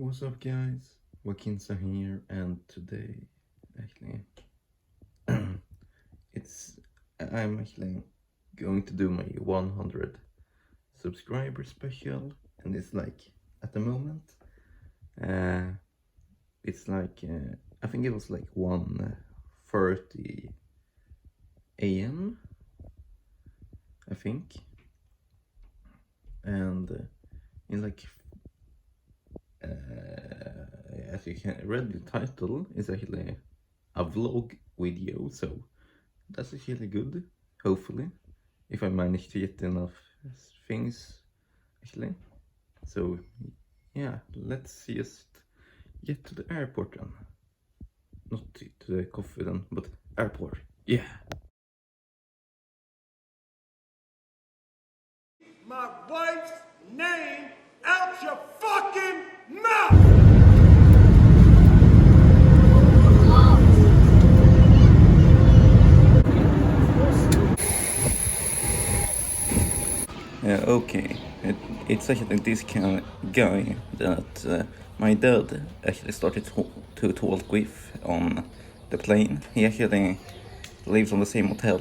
What's up guys, Zakynthos here, and today actually I'm actually going to do my 100 subscriber special, and it's like at the moment it's like I think it was like 1:30 a.m. I think, and in like as you can read, the title is actually a vlog video, so that's actually good, hopefully, if I manage to get enough things actually. So yeah, let's just get to the airport then. Not to the coffee then, but airport, yeah. My wife's name out your fucking mouth! Okay, it's actually this kind of guy that my dad actually started to talk with on the plane. He actually lives on the same hotel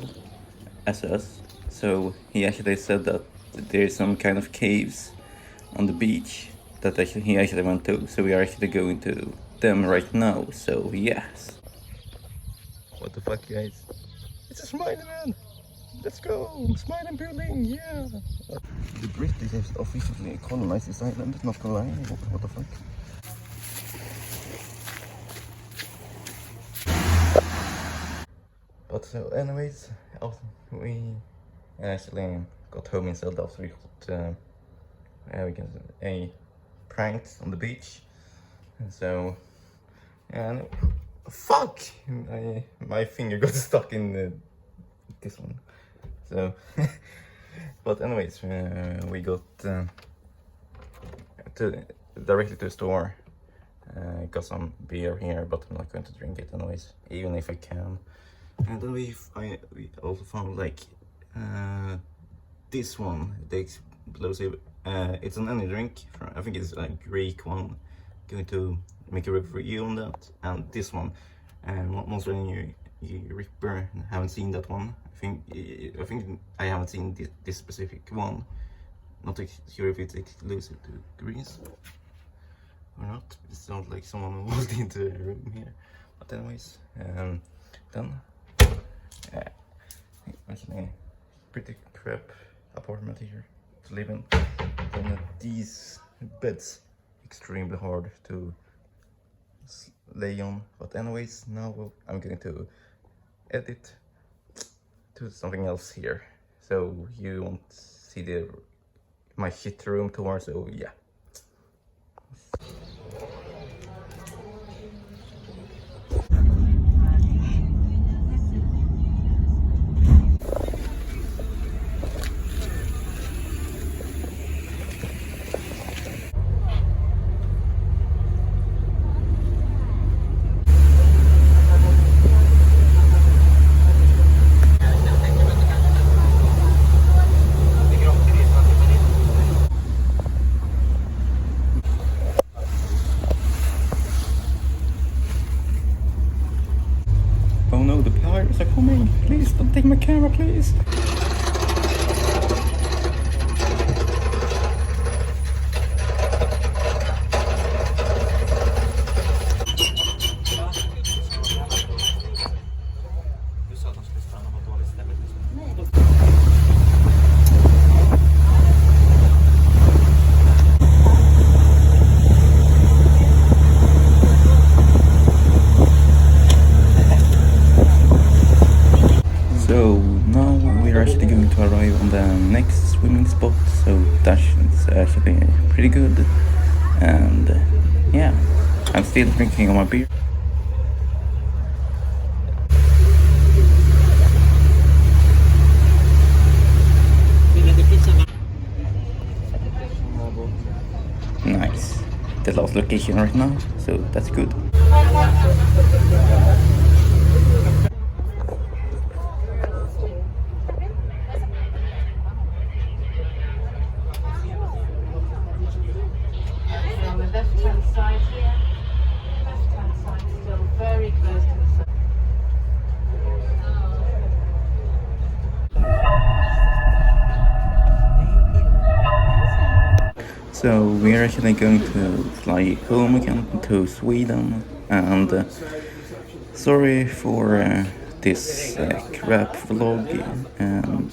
as us, so he actually said that there's some kind of caves on the beach that he actually went to, so we are actually going to them right now, so yes. What the fuck, guys? It's a smiley man! Let's go! Smiling building, yeah! The British have officially colonized this island, not gonna lie. What the fuck? But so anyways, we actually got home instead after we got we can say pranked on the beach. And so, and fuck! My finger got stuck in this one. So, but anyways, we got directly to the store. Got some beer here, but I'm not going to drink it anyways, even if I can. And then we also found like this one, the explosive. It's an energy drink. I think it's a Greek one. Going to make a review on that. And this one, Monster Energy Ripper. Haven't seen that one. I think I haven't seen this specific one. Not sure if it's exclusive to Greece or not. It sounds like someone walked into the room here. But anyways, then actually pretty crap apartment here to live in. Then these beds extremely hard to lay on. But anyways, now I'm going to edit to something else here, so you won't see my shit room tour. So yeah. Oh no, the pirates are coming! Please don't take my camera, please! So now we're actually going to arrive on the next swimming spot, so that's actually pretty good. And yeah, I'm still drinking on my beer. Nice. The last location right now, so that's good. left-hand side So we're actually going to fly home again to Sweden, and sorry for this crap vlog, and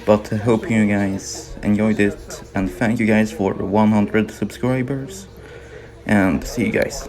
but I hope you guys enjoyed it, and thank you guys for 100 subscribers, and see you guys.